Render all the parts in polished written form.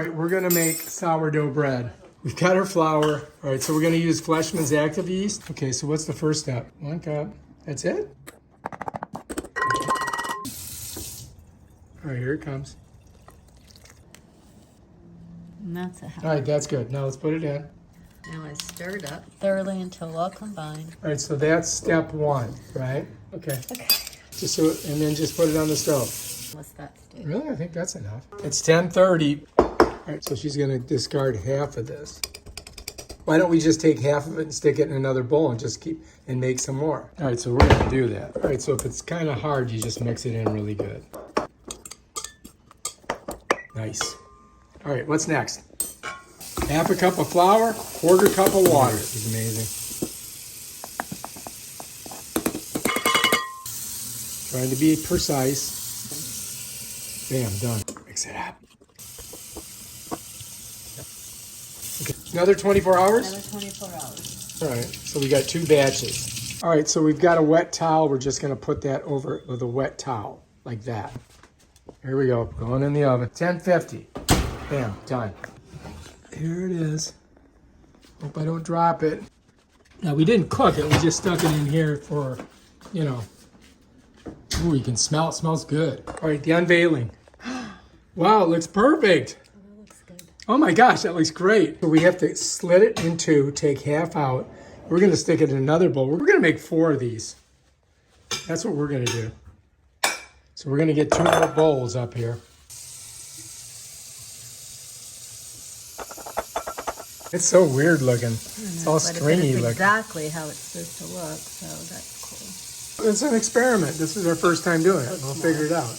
All right, we're gonna make sourdough bread. We've got our flour. All right, so we're gonna use Fleshman's active yeast. Okay, so what's the first step? 1 cup. That's it? All right, here it comes. And that's a half. All right, that's good. Now let's put it in. Now I stir it up thoroughly until all combined. All right, so that's step 1, right? Okay. Okay. Just so, and then just put it on the stove. What's that do? Really? I think that's enough. It's 10:30. All right, so she's gonna discard half of this. Why don't we just take half of it and stick it in another bowl and just keep and make some more? All right, so we're gonna do that. All right, so if it's kind of hard, you just mix it in really good. Nice. All right, what's next? Half a cup of flour, 1/4 cup of water. This is amazing. Trying to be precise. Bam, done. Mix it up. Okay, another 24 hours? Another 24 hours. All right, so we got 2 batches. All right, so we've got a wet towel. We're just gonna put that over it with a wet towel, like that. Here we go, going in the oven. 1050. Bam, done. Here it is. Hope I don't drop it. Now, we didn't cook it. We just stuck it in here for, you know. Ooh, you can smell it. Smells good. All right, the unveiling. Wow, it looks perfect. Oh, that looks good. Oh my gosh, that looks great. So we have to slit it in 2, take half out. We're going to stick it in another bowl. We're going to make 4 of these. That's what we're going to do. So we're going to get 2 more bowls up here. It's so weird looking. It's all stringy looking. Exactly how it's supposed to look, so that's cool. It's an experiment. This is our first time doing it. We'll figure it out.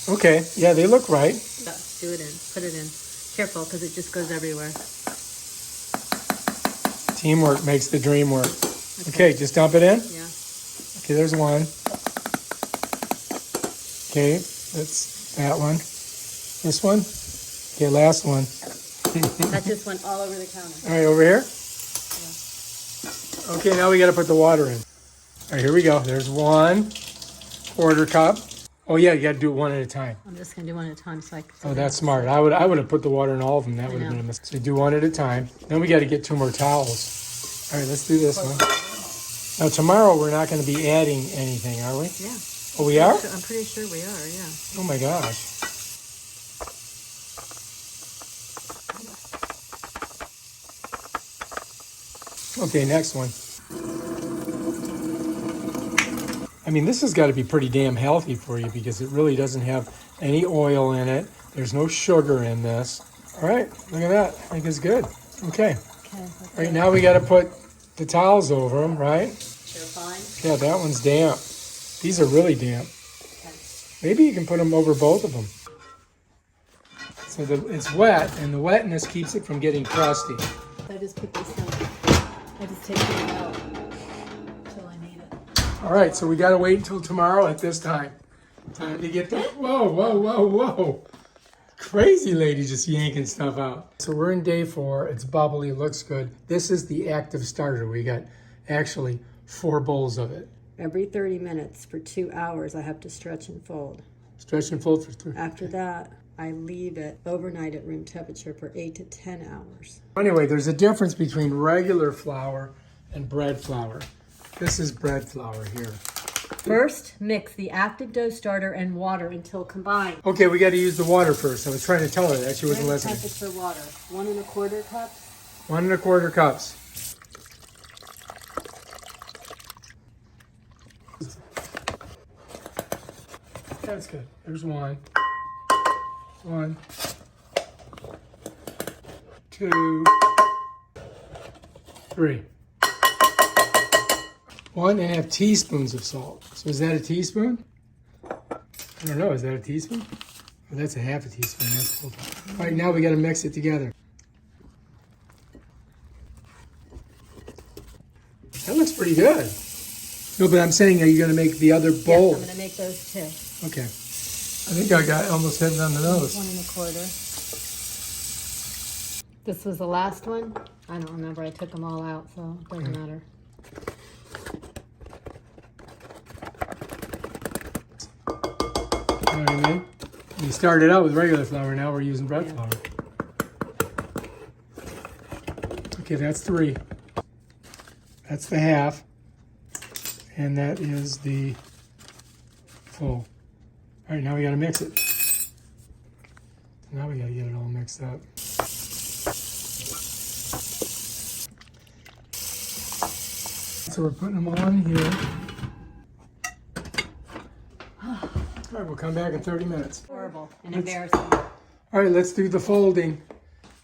Okay, yeah, they look right. Yeah, do it in. Put it in. Careful, because it just goes everywhere. Teamwork makes the dream work. Okay, just dump it in. Yeah. Okay, there's 1. Okay, that's that one. This one. Okay, last one. That just went all over the counter. All right, over here. Yeah. Okay, now we got to put the water in. All right, here we go. There's 1 1/4 cup. Oh yeah, you got to do it one at a time. I'm just going to do one at a time so I can... Oh, that's smart. I would have put the water in all of them. That would have been a mistake. So do 1 at a time. Then we got to get 2 more towels. All right, let's do this one. Now tomorrow we're not going to be adding anything, are we? Yeah. Oh, we are? I'm pretty sure we are, yeah. Oh my gosh. Okay, next one. I mean, this has got to be pretty damn healthy for you because it really doesn't have any oil in it. There's no sugar in this. All right, look at that. I think it's good. Okay. Okay. All right, now we got to put the towels over them, right? They're fine? Yeah, that one's damp. These are really damp. Okay. Maybe you can put them over both of them. So it's wet, and the wetness keeps it from getting crusty. I just put this in. I just take it out until I need it. All right, so we got to wait until tomorrow at this time. Time to get the... Whoa, whoa, whoa, whoa. Crazy lady just yanking stuff out. So we're in day 4. It's bubbly, looks good. This is the active starter. We got actually 4 bowls of it. Every 30 minutes for 2 hours, I have to stretch and fold. Stretch and fold for 3. After that, I leave it overnight at room temperature for 8 to 10 hours. Anyway, there's a difference between regular flour and bread flour. This is bread flour here. First, mix the active dough starter and water until combined. Okay, we got to use the water first. I was trying to tell her that. She wasn't listening. Temperature water, 1 1/4 cups. 1 1/4 cups. That's good. There's 1. 1, 2, 3. 1.5 teaspoons of salt. So is that a teaspoon? I don't know. Is that a teaspoon? Oh, that's a 1/2 teaspoon. That's cool. All right, now we got to mix it together. That looks pretty good. No, but I'm saying, are you going to make the other bowl? Yes, I'm going to make those too. Okay. I think I got almost hit it on the nose. 1 1/4. This was the last one. I don't remember. I took them all out, so it doesn't matter. You know what I mean? We started out with regular flour, now we're using bread flour. Okay, that's 3. That's the half. And that is the full. All right, now we gotta mix it. Now we gotta get it all mixed up. So we're putting them all in here. All right, we'll come back in 30 minutes. Horrible and embarrassing. All right, let's do the folding.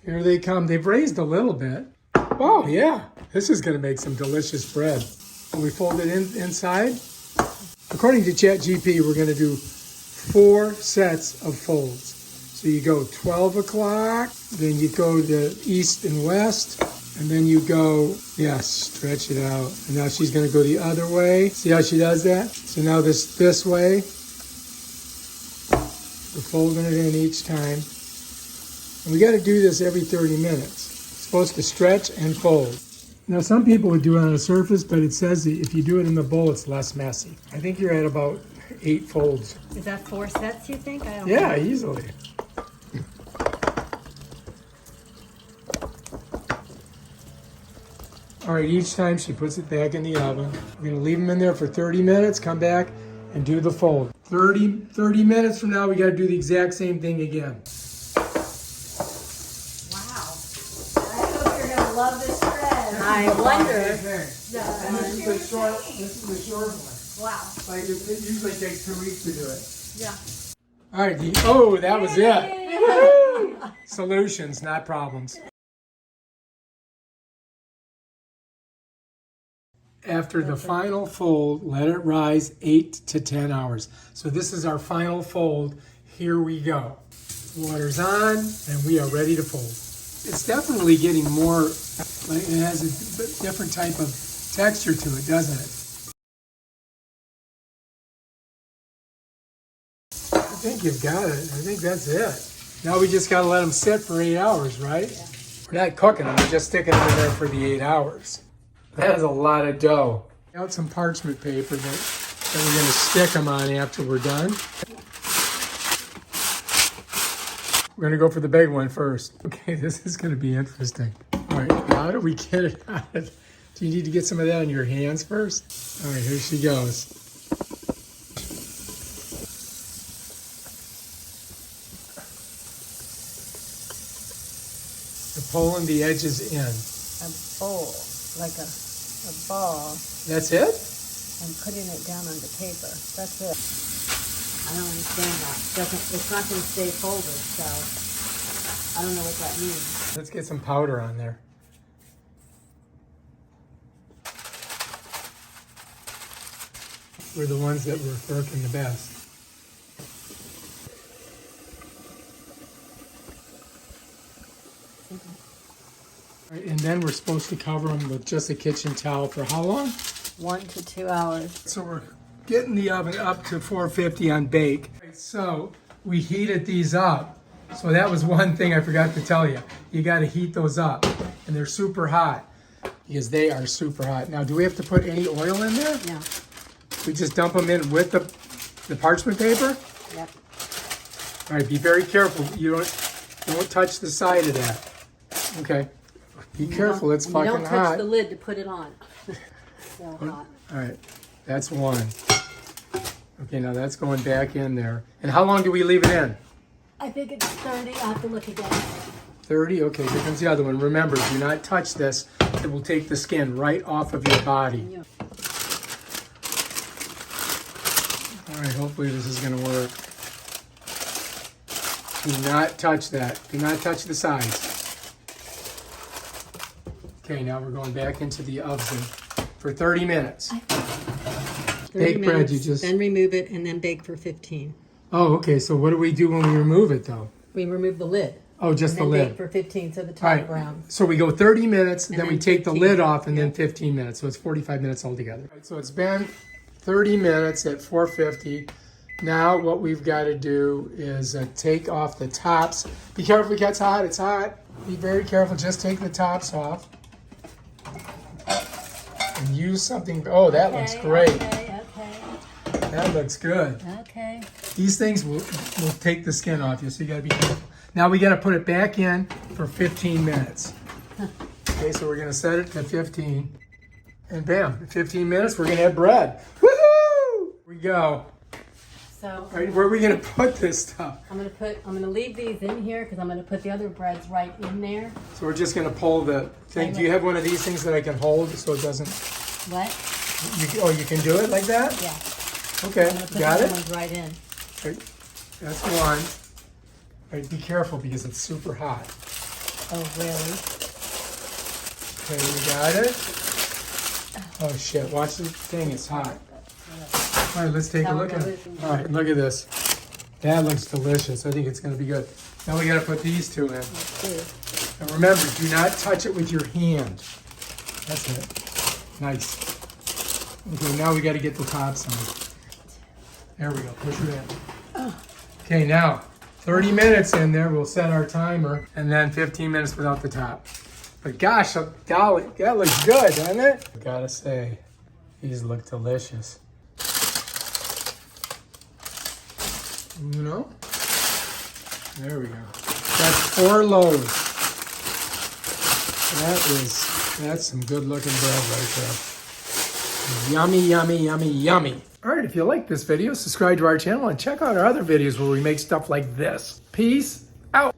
Here they come. They've raised a little bit. Oh, yeah. This is going to make some delicious bread. When we fold it inside, according to ChatGPT, we're going to do 4 sets of folds. So you go 12 o'clock, then you go to east and west, and then you go, yes, stretch it out. And now she's going to go the other way. See how she does that? So now this way. We're folding it in each time. And we got to do this every 30 minutes. It's supposed to stretch and fold. Now some people would do it on a surface, but it says that if you do it in the bowl, it's less messy. I think you're at about 8 folds. Is that 4 sets, you think? I don't Yeah, know. easily. All right, each time she puts it back in the oven. We're gonna leave them in there for 30 minutes, come back and do the fold. 30 minutes from now, we gotta do the exact same thing again. Wow. I hope you're going to love this bread. I wonder. This is the short one. Wow. Like it usually takes 2 weeks to do it. Yeah. All right, that was it. Solutions, not problems. After the final fold, let it rise 8 to 10 hours. So this is our final fold. Here we go. Water's on, and we are ready to fold. It's definitely getting more, like it has a different type of texture to it, doesn't it? I think you've got it. I think that's it. Now we just got to let them sit for 8 hours, right? Yeah. We're not cooking them, we're just sticking them in there for the 8 hours. That is a lot of dough. Out some parchment paper that we're going to stick them on after we're done. We're going to go for the big one first. Okay, this is going to be interesting. All right, how do we get it out? Do you need to get some of that on your hands first? All right, here she goes. You're pulling the edges in. A bowl, like a ball. That's it? And putting it down on the paper. That's it. I don't understand that. It's not going to stay folded, so I don't know what that means. Let's get some powder on there. We're the ones that were working the best. All right, and then we're supposed to cover them with just a kitchen towel for how long? 1 to 2 hours. So we're getting the oven up to 450 on bake. So we heated these up. So that was one thing I forgot to tell you. You got to heat those up, and they're super hot because they are super hot. Now, do we have to put any oil in there? No. We just dump them in with the parchment paper? Yep. All right, be very careful. You don't touch the side of that. Okay. Be careful, it's fucking hot. You don't touch the lid to put it on. So hot. All right, that's one. Okay, now that's going back in there. And how long do we leave it in? I think it's 30. I'll have to look again. 30? Okay, here comes the other one. Remember, do not touch this. It will take the skin right off of your body. Yeah. All right, hopefully this is going to work. Do not touch that. Do not touch the sides. Okay, now we're going back into the oven for 30 minutes. 30 Bake bread, minutes, you just... Then remove it and then bake for 15. Oh, okay, so what do we do when we remove it, though? We remove the lid. Oh, just the And then lid. bake for 15 so the top All right, brown. so we go 30 minutes, then we then take the 15, lid off, and then yeah. 15 minutes. So it's 45 minutes altogether. All right, so it's been 30 minutes at 450. Now what we've got to do is take off the tops. Be careful, it gets hot. It's hot. Be very careful. Just take the tops off. And use something. Oh, that looks great. Okay. That looks good. Okay. These things will take the skin off you, so you gotta be careful. Now we gotta put it back in for 15 minutes. Okay, so we're gonna set it to 15. And bam, in 15 minutes, we're gonna have bread. Woohoo! Here we go. So All right, where are we gonna put this stuff? I'm gonna leave these in here because I'm gonna put the other breads right in there. So we're just gonna pull the thing. Do you have one of these things that I can hold so it doesn't? What? You can do it like that? Yeah. Okay, I'm gonna put got the it. other ones right in. Right, that's one. All right, be careful because it's super hot. Oh really? Okay, we got it. Oh shit! Watch the thing; it's hot. All right, let's take a look at it. All right, look at this. That looks delicious. I think it's going to be good. Now we got to put these two in. And remember, do not touch it with your hand. That's it. Nice. Okay, now we got to get the tops on. There we go. Push it in. Okay, now 30 minutes in there. We'll set our timer, and then 15 minutes without the top. But gosh, golly, that looks good, doesn't it? I gotta say, these look delicious. You know? There we go. That's 4 loaves. That's some good looking bread right there. Yummy, yummy, yummy, yummy. All right, if you like this video, subscribe to our channel and check out our other videos where we make stuff like this. Peace out.